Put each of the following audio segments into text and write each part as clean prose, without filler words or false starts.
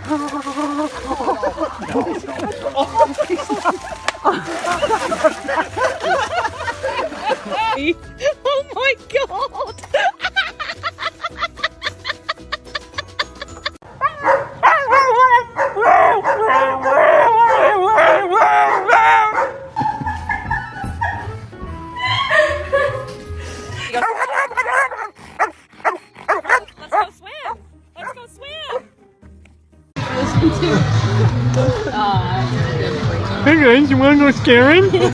Oh my god! Let's go swim! Let's go swim! Hey guys, you wanna go scaring?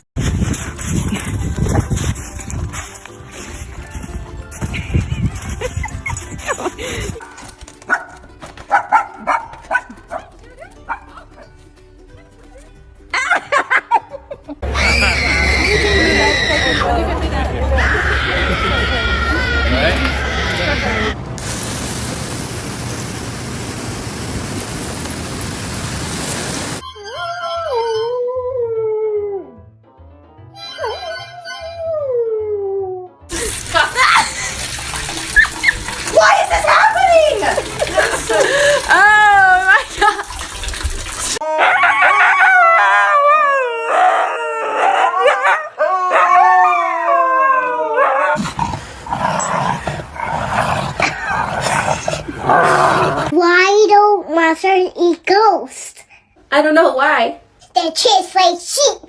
Why don't monsters eat ghosts? I don't know why. They chase like sheep.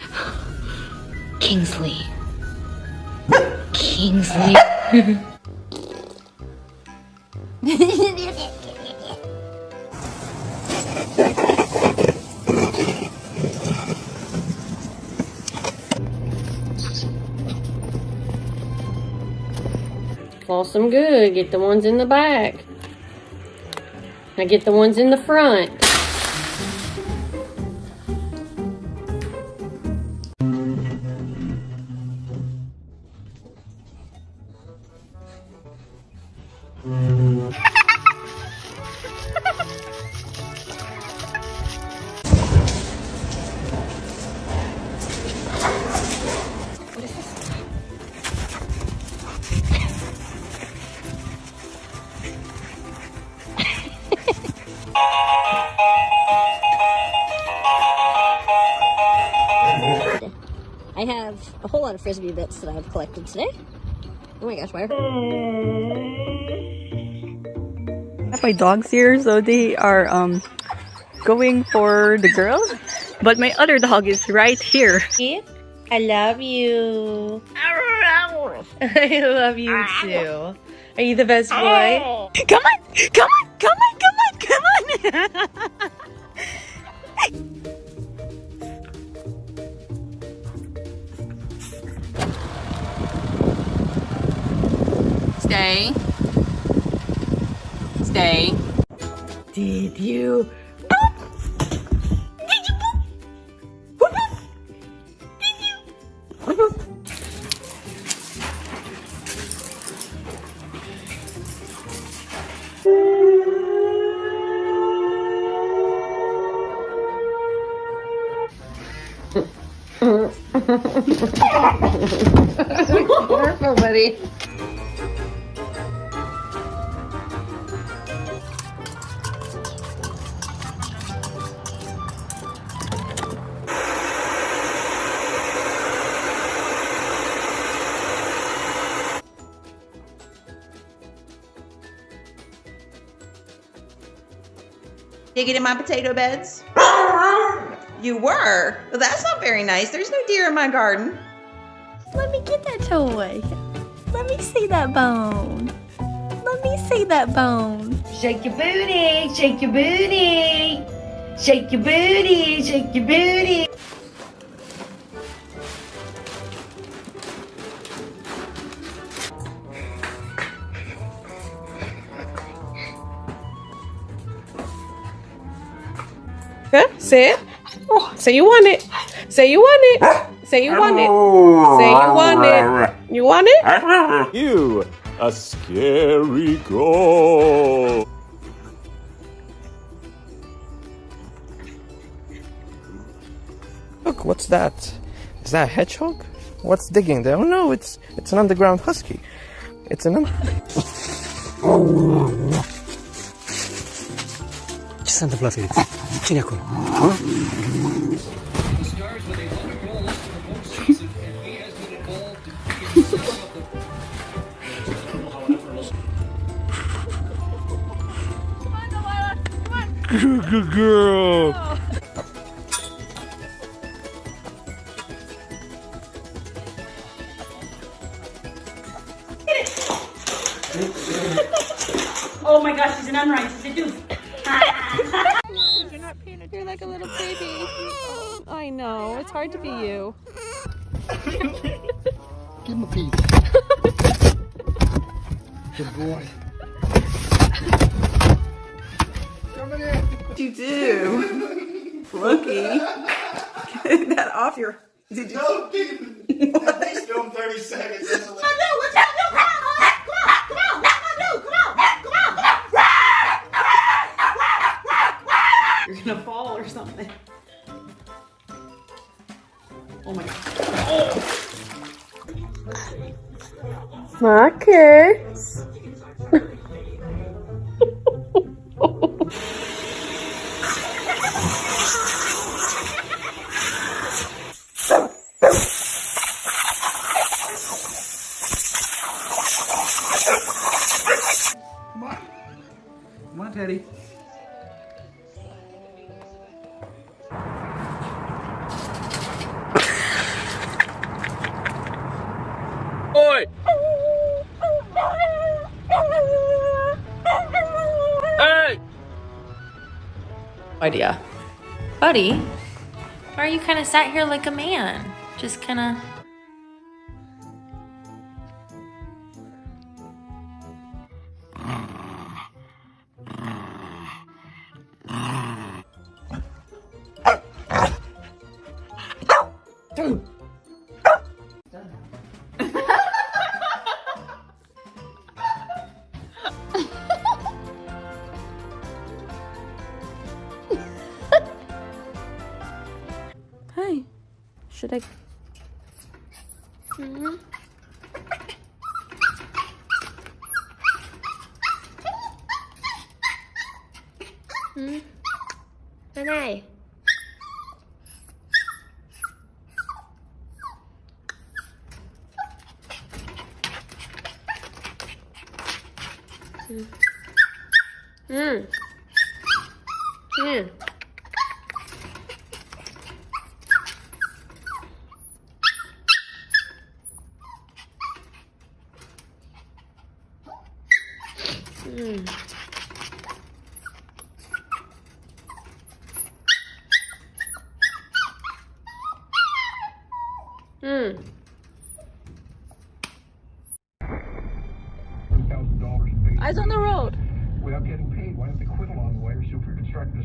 Kingsley. Kingsley. Floss them good. Get the ones in the back. Now get the ones in the front. I have a whole lot of Frisbee bits that I've collected today. Oh my gosh, why are... My dogs here, so they are going for the girl, but my other dog is right here. I love you. I love you too. Are you the best boy? Come on, come on, come on, come on, come on. Stay. Stay. Did you? Careful, buddy. Digging in my potato beds? You were? Well, that's not very nice. There's no deer in my garden. Let me get that toy. Let me see that bone. Let me see that bone. Shake your booty, shake your booty. Shake your booty, shake your booty. Huh? Say it. Say you want it. Say you want it. Say you want it. Say you want it. You want it? You, a scary ghost. Look, what's that? Is that a hedgehog? What's digging there? Oh no, it's an underground husky. It's an Santa Plaza. Chiniako. Huh? Good girl. Oh my gosh, she's an unrighteous seducer. You're not peanut. You're like a little baby. I know. It's hard to be you. Give him a piece. Good boy. Coming in. You do. Rookie. Get that off your... Did you? No, at least give him 30 seconds. That's a You're gonna fall or something. Oh my god. Marcus. Come on, Teddy. Oi! Hey! Idea. Buddy, why are you kind of sat here like a man? Just kind of... Hi. Should I? Bên này. Eyes on the road. Without getting paid, why don't they quit along the way or sue for constructing a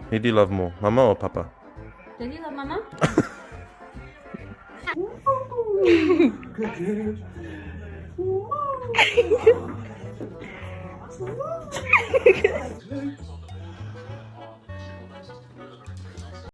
Who do you love more, Mama or Papa? Did you love Mama?